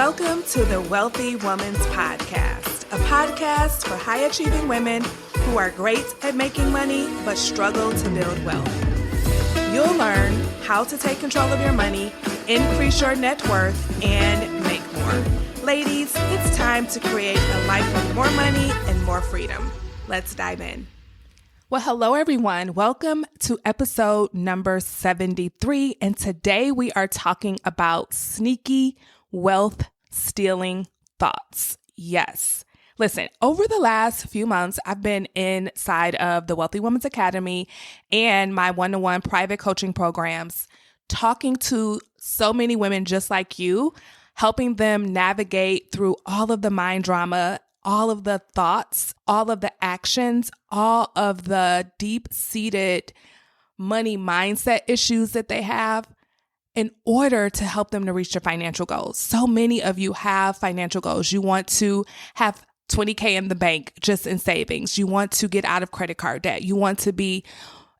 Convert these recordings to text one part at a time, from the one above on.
Welcome to the Wealthy Woman's Podcast, a podcast for high-achieving women who are great at making money but struggle to build wealth. You'll learn how to take control of your money, increase your net worth, and make more. Ladies, it's time to create a life with more money and more freedom. Let's dive in. Well, hello, everyone. Welcome to episode number 73. And today we are talking about sneaky wealth stealing thoughts. Yes. Listen, over the last few months, I've been inside of the Wealthy Woman's Academy and my one-to-one private coaching programs, talking to so many women just like you, helping them navigate through all of the mind drama, all of the thoughts, all of the actions, all of the deep-seated money mindset issues that they have in order to help them to reach their financial goals. So many of you have financial goals. You want to have $20K in the bank just in savings. You want to get out of credit card debt. You want to be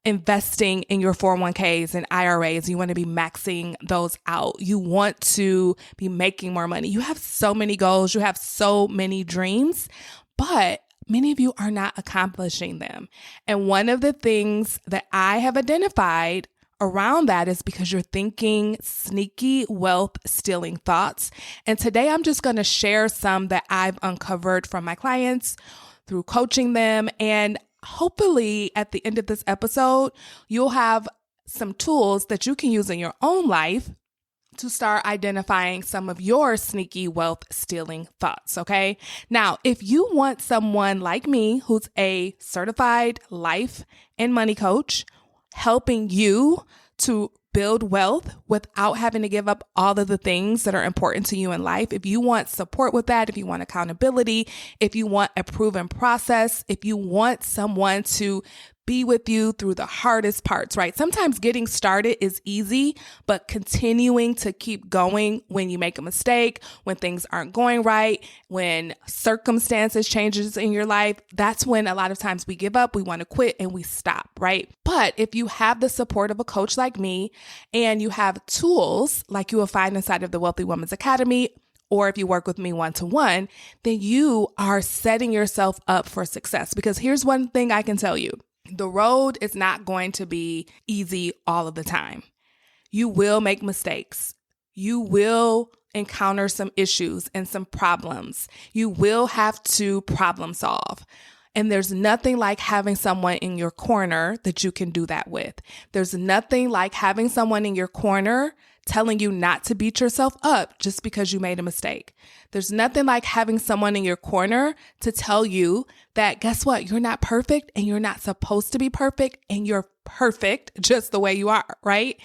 investing in your 401ks and IRAs. You want to be maxing those out. You want to be making more money. You have so many goals. You have so many dreams, but many of you are not accomplishing them. And one of the things that I have identified around that is because you're thinking sneaky wealth stealing thoughts. And today I'm just going to share some that I've uncovered from my clients through coaching them. And hopefully at the end of this episode, you'll have some tools that you can use in your own life to start identifying some of your sneaky wealth stealing thoughts. Okay. Now, if you want someone like me, who's a certified life and money coach, helping you to build wealth without having to give up all of the things that are important to you in life. If you want support with that, if you want accountability, if you want a proven process, if you want someone to be with you through the hardest parts, right? Sometimes getting started is easy, but continuing to keep going when you make a mistake, when things aren't going right, when circumstances changes in your life, that's when a lot of times we give up, we want to quit and we stop, right? But if you have the support of a coach like me and you have tools like you will find inside of the Wealthy Woman's Academy, or if you work with me one-to-one, then you are setting yourself up for success. Because here's one thing I can tell you. The road is not going to be easy all of the time. You will make mistakes. You will encounter some issues and some problems. You will have to problem solve. And there's nothing like having someone in your corner that you can do that with. There's nothing like having someone in your corner telling you not to beat yourself up just because you made a mistake. There's nothing like having someone in your corner to tell you that, guess what? You're not perfect and you're not supposed to be perfect and you're perfect just the way you are, right?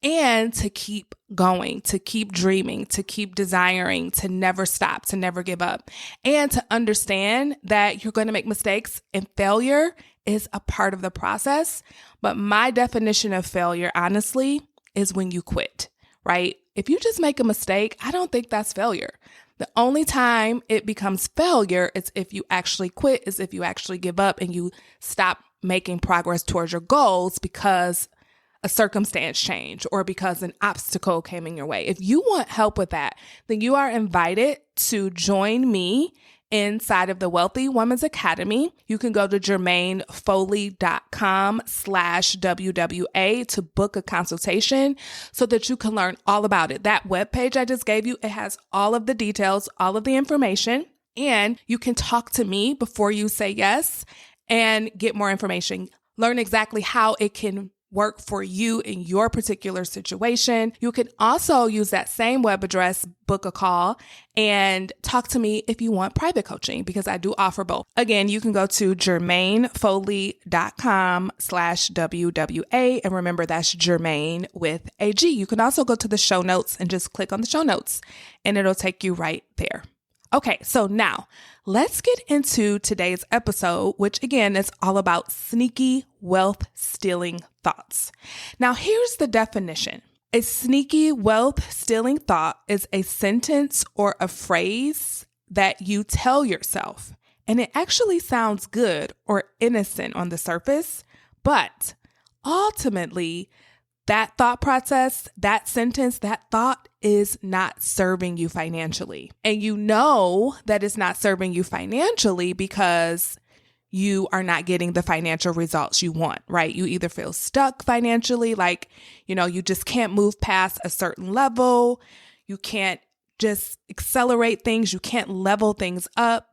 And to keep going, to keep dreaming, to keep desiring, to never stop, to never give up, and to understand that you're going to make mistakes and failure is a part of the process. But my definition of failure, honestly, is when you quit, right? If you just make a mistake, I don't think that's failure. The only time it becomes failure is if you actually quit, is if you actually give up and you stop making progress towards your goals because a circumstance changed or because an obstacle came in your way. If you want help with that, then you are invited to join me inside of the Wealthy Woman's Academy. You can go to jermainefoley.com/WWA to book a consultation so that you can learn all about it. That webpage I just gave you, it has all of the details, all of the information, and you can talk to me before you say yes and get more information. Learn exactly how it can work for you in your particular situation. You can also use that same web address, book a call, and talk to me if you want private coaching, because I do offer both. Again, you can go to jermainefoley.com/WWA. And remember, that's Jermaine with a G. You can also go to the show notes and just click on the show notes and it'll take you right there. Okay, so now let's get into today's episode, which again is all about sneaky wealth stealing thoughts. Now, here's the definition. A sneaky wealth stealing thought is a sentence or a phrase that you tell yourself, and it actually sounds good or innocent on the surface, but ultimately that thought process, that sentence, that thought is not serving you financially. And you know that it's not serving you financially because you are not getting the financial results you want, right? You either feel stuck financially, like, you just can't move past a certain level. You can't just accelerate things. You can't level things up.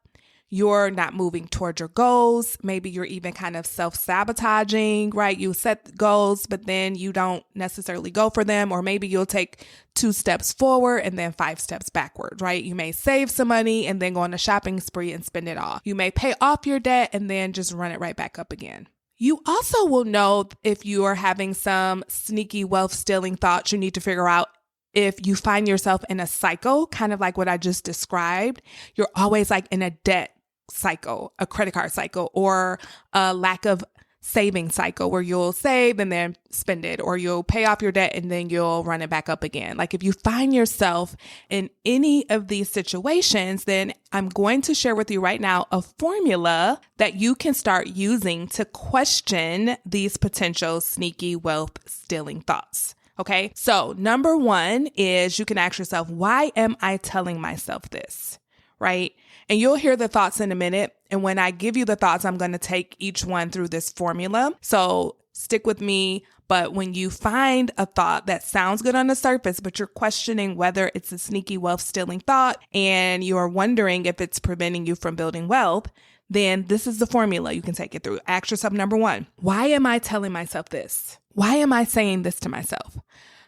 You're not moving toward your goals. Maybe you're even kind of self-sabotaging, right? You set goals, but then you don't necessarily go for them. Or maybe you'll take 2 steps forward and then 5 steps backward, right? You may save some money and then go on a shopping spree and spend it all. You may pay off your debt and then just run it right back up again. You also will know if you are having some sneaky wealth stealing thoughts. You need to figure out if you find yourself in a cycle, kind of like what I just described. You're always like in a debt cycle, a credit card cycle, or a lack of saving cycle where you'll save and then spend it, or you'll pay off your debt and then you'll run it back up again. Like if you find yourself in any of these situations, then I'm going to share with you right now a formula that you can start using to question these potential sneaky wealth stealing thoughts. Okay. So number 1 is you can ask yourself, why am I telling myself this? Right? And you'll hear the thoughts in a minute. And when I give you the thoughts, I'm going to take each one through this formula. So stick with me. But when you find a thought that sounds good on the surface, but you're questioning whether it's a sneaky wealth stealing thought and you're wondering if it's preventing you from building wealth, then this is the formula you can take it through. Ask yourself, number 1, why am I telling myself this? Why am I saying this to myself?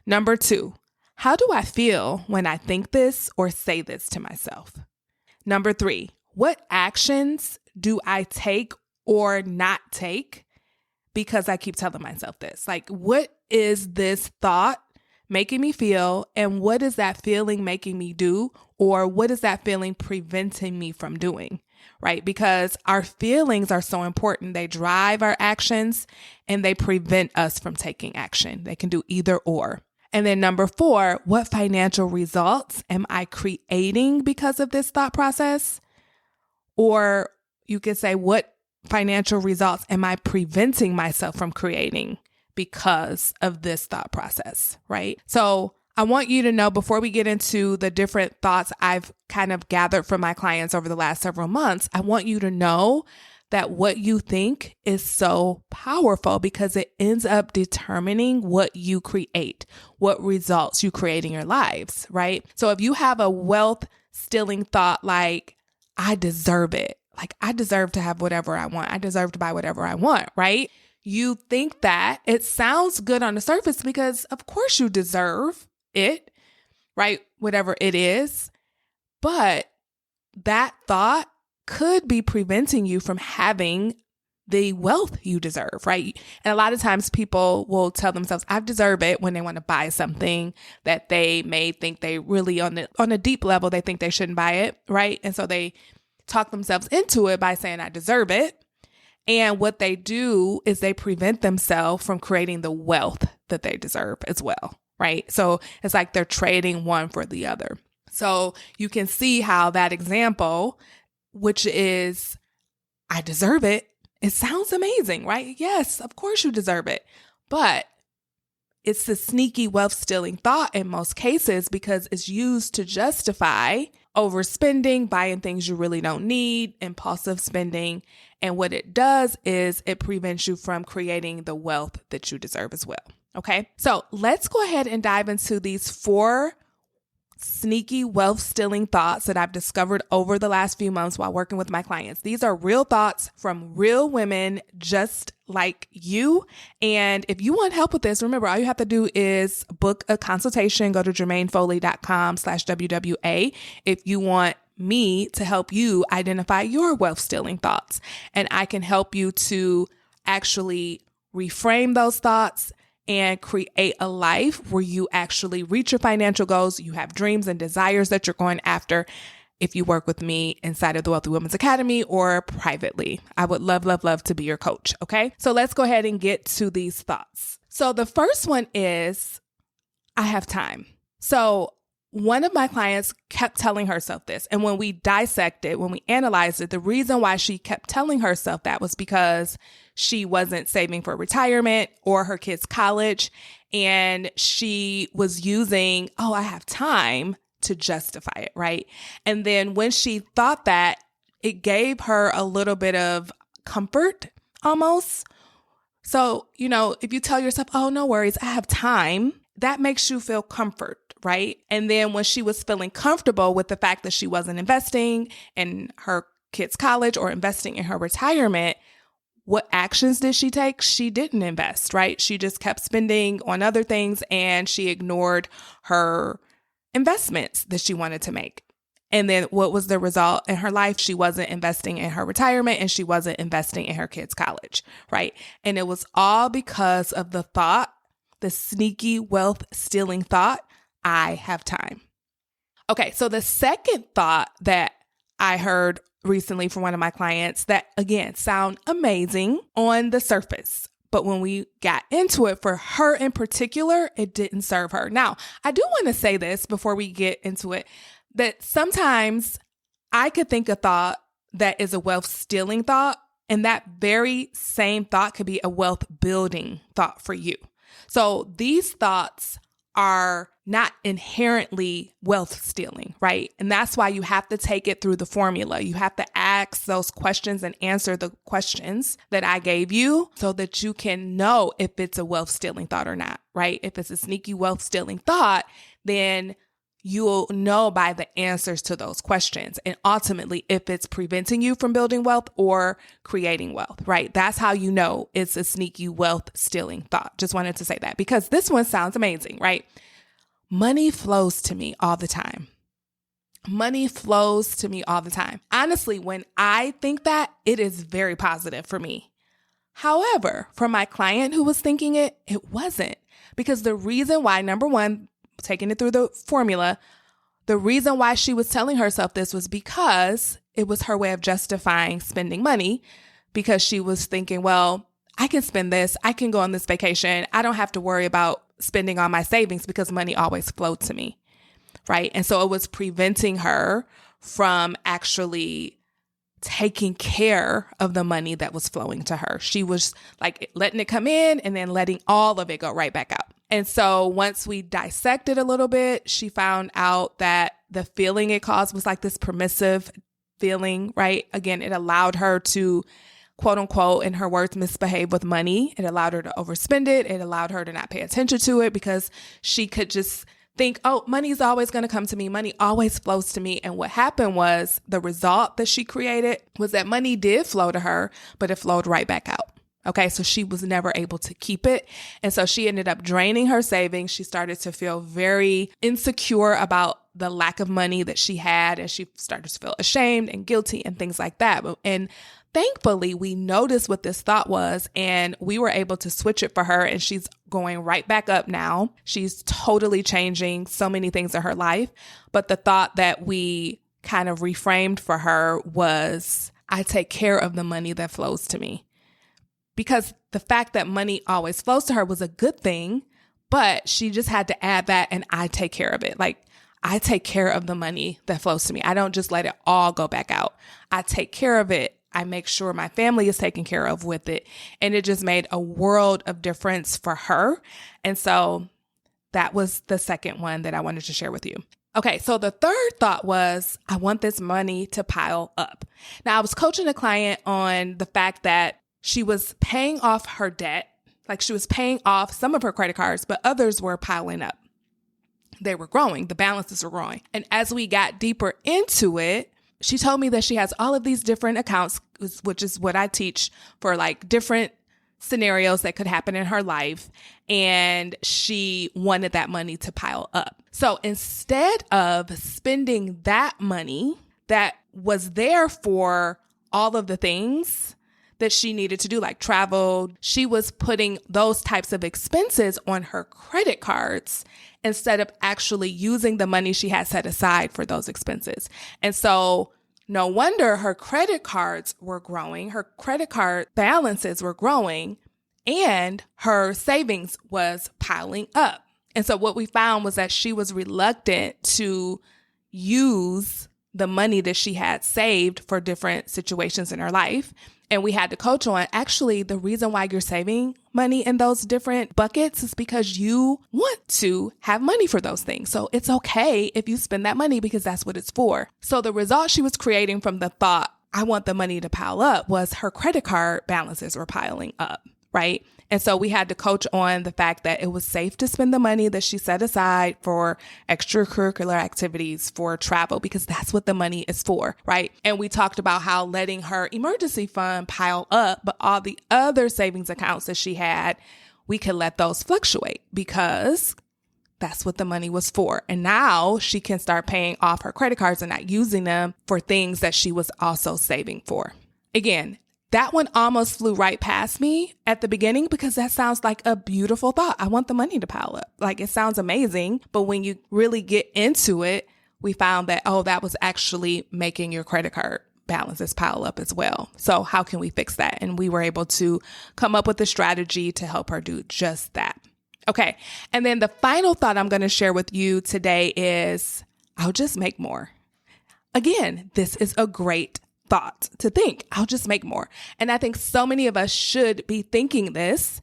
Number 2, how do I feel when I think this or say this to myself? Number 3, what actions do I take or not take because I keep telling myself this? Like, what is this thought making me feel, and what is that feeling making me do, or what is that feeling preventing me from doing, right? Because our feelings are so important. They drive our actions and they prevent us from taking action. They can do either or. And then number 4, what financial results am I creating because of this thought process? Or you could say, what financial results am I preventing myself from creating because of this thought process, right? So I want you to know, before we get into the different thoughts I've kind of gathered from my clients over the last several months, I want you to know that what you think is so powerful because it ends up determining what you create, what results you create in your lives, right? So if you have a wealth stealing thought like, I deserve it, like I deserve to have whatever I want, I deserve to buy whatever I want, right? You think that it sounds good on the surface because of course you deserve it, right? Whatever it is. But that thought could be preventing you from having the wealth you deserve, right? And a lot of times people will tell themselves, I deserve it, when they want to buy something that they may think they really on a deep level, they think they shouldn't buy it, right? And so they talk themselves into it by saying, I deserve it. And what they do is they prevent themselves from creating the wealth that they deserve as well, right? So it's like they're trading one for the other. So you can see how that example, which is, I deserve it, it sounds amazing, right? Yes, of course you deserve it. But it's the sneaky wealth stealing thought in most cases because it's used to justify overspending, buying things you really don't need, impulsive spending. And what it does is it prevents you from creating the wealth that you deserve as well. Okay, so let's go ahead and dive into these 4 sneaky wealth stealing thoughts that I've discovered over the last few months while working with my clients. These are real thoughts from real women just like you. And if you want help with this, remember, all you have to do is book a consultation. Go to jermainefoley.com/WWA if you want me to help you identify your wealth stealing thoughts. And I can help you to actually reframe those thoughts and create a life where you actually reach your financial goals. You have dreams and desires that you're going after if you work with me inside of the Wealthy Women's Academy or privately. I would love, love, love to be your coach. Okay. So let's go ahead and get to these thoughts. So the first one is, I have time. So one of my clients kept telling herself this. And when we dissected, when we analyzed it, the reason why she kept telling herself that was because she wasn't saving for retirement or her kids' college. And she was using, I have time to justify it, right? And then when she thought that, it gave her a little bit of comfort almost. So, if you tell yourself, no worries, I have time, that makes you feel comfort, right? And then when she was feeling comfortable with the fact that she wasn't investing in her kids' college or investing in her retirement, what actions did she take? She didn't invest, right? She just kept spending on other things and she ignored her investments that she wanted to make. And then what was the result in her life? She wasn't investing in her retirement and she wasn't investing in her kids' college, right? And it was all because of the thought, the sneaky wealth stealing thought, I have time. Okay, so the second thought that I heard recently from one of my clients that, again, sound amazing on the surface. But when we got into it, for her in particular, it didn't serve her. Now, I do want to say this before we get into it, that sometimes I could think a thought that is a wealth stealing thought, and that very same thought could be a wealth building thought for you. So these thoughts are not inherently wealth stealing, right? And that's why you have to take it through the formula. You have to ask those questions and answer the questions that I gave you so that you can know if it's a wealth stealing thought or not, right? If it's a sneaky wealth stealing thought, then you'll know by the answers to those questions. And ultimately, if it's preventing you from building wealth or creating wealth, right? That's how you know it's a sneaky wealth stealing thought. Just wanted to say that because this one sounds amazing, right? Money flows to me all the time. Money flows to me all the time. Honestly, when I think that, it is very positive for me. However, for my client who was thinking it, it wasn't. Because the reason why, number one, taking it through the formula, the reason why she was telling herself this was because it was her way of justifying spending money, because she was thinking, well, I can spend this, I can go on this vacation, I don't have to worry about spending on my savings because money always flowed to me, right? And so it was preventing her from actually taking care of the money that was flowing to her. She was like letting it come in and then letting all of it go right back out. And so once we dissected a little bit, she found out that the feeling it caused was like this permissive feeling, right? Again, it allowed her to, quote unquote, in her words, misbehave with money. It allowed her to overspend it. It allowed her to not pay attention to it because she could just think, money's always going to come to me. Money always flows to me. And what happened was the result that she created was that money did flow to her, but it flowed right back out. Okay, so she was never able to keep it. And so she ended up draining her savings. She started to feel very insecure about the lack of money that she had. And she started to feel ashamed and guilty and things like that. And thankfully, we noticed what this thought was and we were able to switch it for her. And she's going right back up now. She's totally changing so many things in her life. But the thought that we kind of reframed for her was, I take care of the money that flows to me. Because the fact that money always flows to her was a good thing, but she just had to add that and I take care of it. Like I take care of the money that flows to me. I don't just let it all go back out. I take care of it. I make sure my family is taken care of with it. And it just made a world of difference for her. And so that was the second one that I wanted to share with you. Okay, so the third thought was, I want this money to pile up. Now, I was coaching a client on the fact that she was paying off her debt, like she was paying off some of her credit cards, but others were piling up. They were growing, the balances were growing. And as we got deeper into it, she told me that she has all of these different accounts, which is what I teach for like different scenarios that could happen in her life. And she wanted that money to pile up. So instead of spending that money that was there for all of the things that she needed to do, like travel, she was putting those types of expenses on her credit cards instead of actually using the money she had set aside for those expenses. And so no wonder her credit cards were growing, her credit card balances were growing, and her savings was piling up. And so what we found was that she was reluctant to use the money that she had saved for different situations in her life. And we had to coach on, actually, the reason why you're saving money in those different buckets is because you want to have money for those things. So it's okay if you spend that money because that's what it's for. So the result she was creating from the thought, I want the money to pile up, was her credit card balances were piling up, right? And so we had to coach on the fact that it was safe to spend the money that she set aside for extracurricular activities, for travel, because that's what the money is for, right? And we talked about how letting her emergency fund pile up, but all the other savings accounts that she had, we could let those fluctuate because that's what the money was for. And now she can start paying off her credit cards and not using them for things that she was also saving for. Again, that one almost flew right past me at the beginning because that sounds like a beautiful thought. I want the money to pile up. Like, it sounds amazing. But when you really get into it, we found that, that was actually making your credit card balances pile up as well. So how can we fix that? And we were able to come up with a strategy to help her do just that. Okay. And then the final thought I'm going to share with you today is, I'll just make more. Again, this is a great thought to think, I'll just make more. And I think so many of us should be thinking this,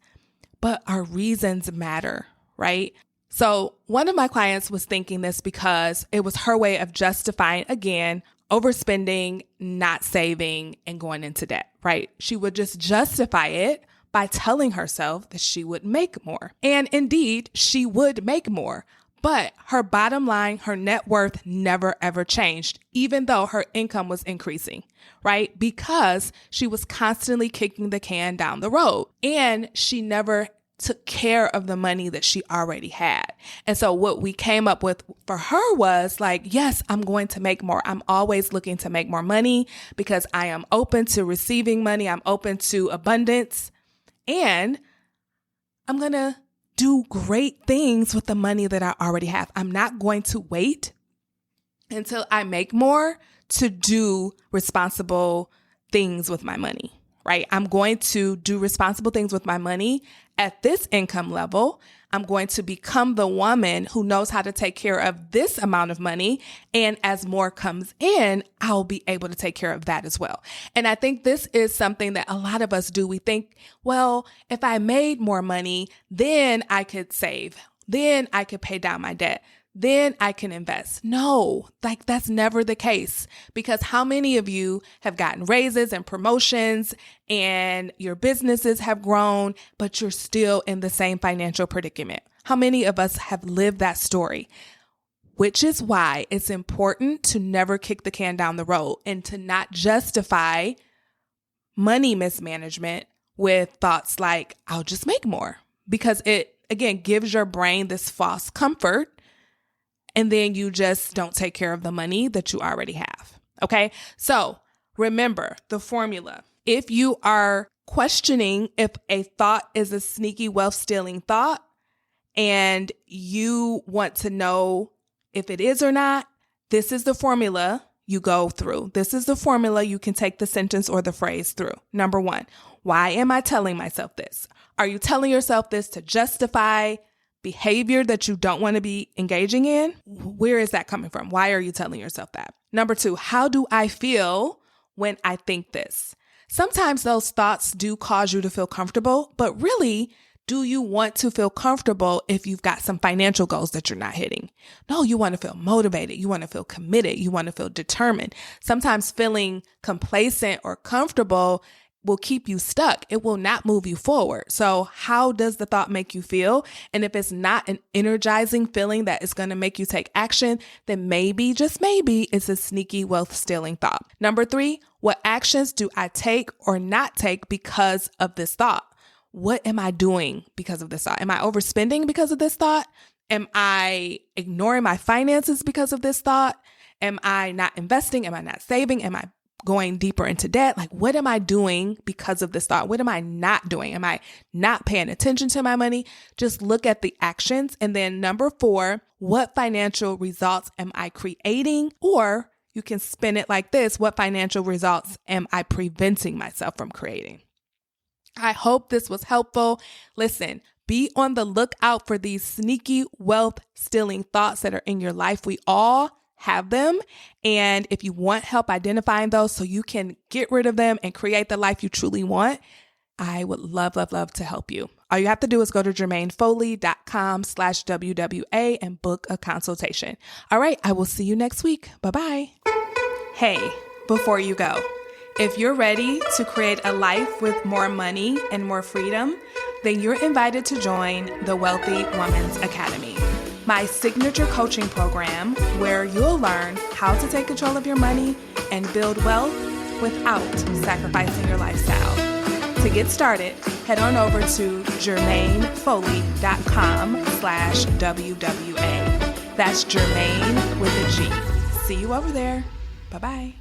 but our reasons matter, right? So one of my clients was thinking this because it was her way of justifying, again, overspending, not saving, and going into debt, right? She would just justify it by telling herself that she would make more. And indeed, she would make more. But her bottom line, her net worth never, ever changed, even though her income was increasing, right? Because she was constantly kicking the can down the road and she never took care of the money that she already had. And so what we came up with for her was like, yes, I'm going to make more. I'm always looking to make more money because I am open to receiving money. I'm open to abundance, and I'm going to do great things with the money that I already have. I'm not going to wait until I make more to do responsible things with my money, right? I'm going to do responsible things with my money at this income level. I'm going to become the woman who knows how to take care of this amount of money. And as more comes in, I'll be able to take care of that as well. And I think this is something that a lot of us do. We think, well, if I made more money, then I could save. Then I could pay down my debt. Then I can invest. No, like that's never the case, because how many of you have gotten raises and promotions and your businesses have grown, but you're still in the same financial predicament? How many of us have lived that story? Which is why it's important to never kick the can down the road and to not justify money mismanagement with thoughts like, I'll just make more, because it, again, gives your brain this false comfort. And then you just don't take care of the money that you already have. Okay. So remember the formula. If you are questioning if a thought is a sneaky wealth stealing thought and you want to know if it is or not, this is the formula you go through. This is the formula you can take the sentence or the phrase through. Number one, why am I telling myself this? Are you telling yourself this to justify behavior that you don't want to be engaging in? Where is that coming from? Why are you telling yourself that? Number two, how do I feel when I think this? Sometimes those thoughts do cause you to feel comfortable, but really, do you want to feel comfortable if you've got some financial goals that you're not hitting? No, you want to feel motivated. You want to feel committed. You want to feel determined. Sometimes feeling complacent or comfortable will keep you stuck. It will not move you forward. So how does the thought make you feel? And if it's not an energizing feeling that is going to make you take action, then maybe, just maybe, it's a sneaky wealth stealing thought. Number three, what actions do I take or not take because of this thought? What am I doing because of this thought? Am I overspending because of this thought? Am I ignoring my finances because of this thought? Am I not investing? Am I not saving? Am I going deeper into debt? Like, what am I doing because of this thought? What am I not doing? Am I not paying attention to my money? Just look at the actions. And then number four, what financial results am I creating? Or you can spin it like this: what financial results am I preventing myself from creating? I hope this was helpful. Listen, be on the lookout for these sneaky wealth stealing thoughts that are in your life. We all have them. And if you want help identifying those so you can get rid of them and create the life you truly want, I would love, love, love to help you. All you have to do is go to jermainefoley.com/WWA and book a consultation. All right, I will see you next week. Bye-bye. Hey, before you go, if you're ready to create a life with more money and more freedom, then you're invited to join the Wealthy Woman's Academy, my signature coaching program where you'll learn how to take control of your money and build wealth without sacrificing your lifestyle. To get started, head on over to jermainefoley.com/WWA. That's Jermaine with a G. See you over there. Bye-bye.